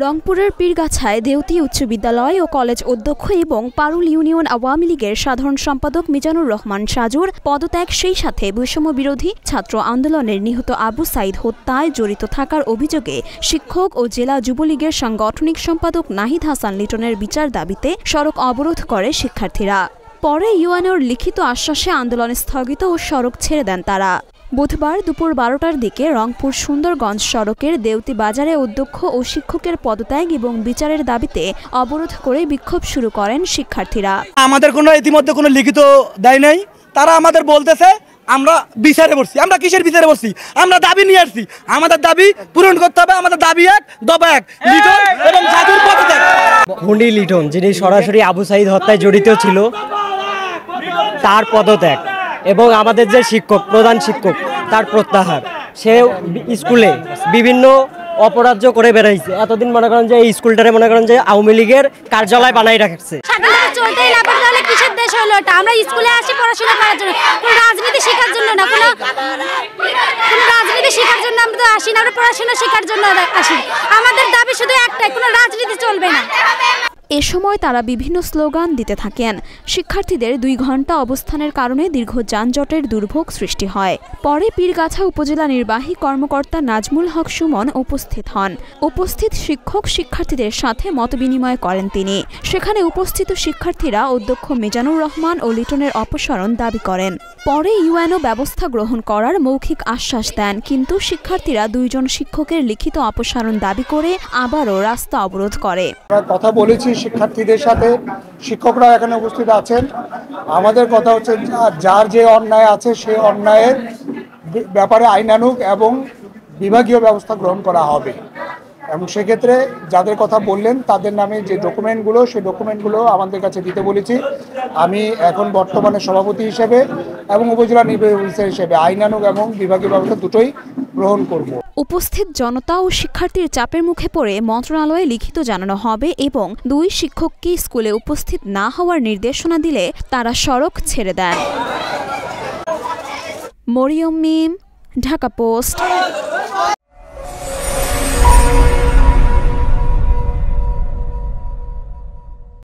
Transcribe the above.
রংপুরের পীরগাছায় দেউতি উচ্চ বিদ্যালয় ও কলেজ অধ্যক্ষ এবং পারুল ইউনিয়ন আওয়ামী লীগের সাধারণ সম্পাদক মিজানুর রহমান সাজুর পদত্যাগ, সেই সাথে বৈষম্য বিরোধী ছাত্র আন্দোলনের নিহত আবু সাইদ হত্যায় জড়িত থাকার অভিযোগে শিক্ষক ও জেলা যুবলীগের সাংগঠনিক সম্পাদক নাহিদ হাসান লিটনের বিচার দাবিতে সড়ক অবরোধ করে শিক্ষার্থীরা। পরে ইউএনওর লিখিত আশ্বাসে আন্দোলন স্থগিত ও সড়ক ছেড়ে দেন তারা। বুধবার দুপুর 12টার দিকে রংপুর সুন্দরগঞ্জ সড়কের দেউতি বাজারে অধ্যক্ষ ও শিক্ষকের পদত্যাগ এবং বিচারের দাবিতে অবরোধ করে বিক্ষোভ শুরু করেন শিক্ষার্থীরা। আমাদের ইতিমধ্যে কোনো লিখিত দায় নাই, তারা আমাদের বলতেছে আমরা বিচারে বসছি। আমরা কিসের বিচারে বসছি? আমরা দাবি নিয়ে আসছি, আমাদের দাবি পূরণ করতে হবে। আমাদের দাবি এক, দফা এক, লিটন এবং সাধুর পদত্যাগ। খুনি লিটন, যিনি সরাসরি আবু সাইদ হত্যায় জড়িত ছিল, তার পদত্যাগ এবং আমাদের যে শিক্ষক, প্রধান শিক্ষক, তার প্রত্যাহার। সে স্কুলে বিভিন্ন অপরাজ্য করে বেড়াইছে। এতদিন মনে করেন যে এই স্কুলটারে মনে করেন যে আওয়ামী লীগের কার্যালয় বানাই রাখছে। চলতেই না পারে তাহলে কিসের দেশ হলো এটা? আমরা স্কুলে আসি পড়াশোনা করার জন্য, কোনো রাজনীতি শেখার জন্য না, কোনো রাজনীতি শেখার জন্য আমরা তো আসি না, আমরা পড়াশোনা শেখার জন্য আসি। আমাদের দাবি শুধু একটাই, কোনো রাজনীতি চলবে না। এ সময় তারা বিভিন্ন স্লোগান দিতে থাকেন। শিক্ষার্থীদের 2 ঘণ্টা অবস্থানের কারণে দীর্ঘ যানজটের দুর্ভোগ সৃষ্টি হয়। পরে পীরগাছা উপজেলা নির্বাহী কর্মকর্তা নাজমুল হক সুমন উপস্থিত হন। উপস্থিত শিক্ষক শিক্ষার্থীদের সাথে মতবিনিময় করেন তিনি। সেখানে উপস্থিত শিক্ষার্থীরা অধ্যক্ষ মিজানুর রহমান ও লিটনের অপসারণ দাবি করেন। পরে ইউএনও ব্যবস্থা গ্রহণ করার মৌখিক আশ্বাস দেন, কিন্তু শিক্ষার্থীরা 2 জন শিক্ষকের লিখিত অপসারণ দাবি করে আবারও রাস্তা অবরোধ করে। কথা বলেছি শিক্ষার্থীদের সাথে, শিক্ষকরা এখানে উপস্থিত আছেন। আমাদের কথা হচ্ছে যার যে অন্যায় আছে সেই অন্যায়ের ব্যাপারে আইনানুগ এবং বিভাগীয় ব্যবস্থা গ্রহণ করা হবে। এবং সেক্ষেত্রে যাদের কথা বললেন তাদের নামে যে ডকুমেন্টগুলো, সেই ডকুমেন্টগুলো আমাদের কাছে দিতে বলেছি। আমি এখন বর্তমানে সভাপতি হিসেবে এবং উপজেলা নির্বাহী অফিসার হিসেবে আইনানুগ এবং বিভাগীয় ব্যবস্থা দুটোই গ্রহণ করব। উপস্থিত জনতা ও শিক্ষার্থীর চাপের মুখে পড়ে মন্ত্রণালয়ে লিখিত জানানো হবে এবং 2 শিক্ষককে স্কুলে উপস্থিত না হওয়ার নির্দেশনা দিলে তারা সড়ক ছেড়ে দেন। মরিয়ম মিম, ঢাকা পোস্ট।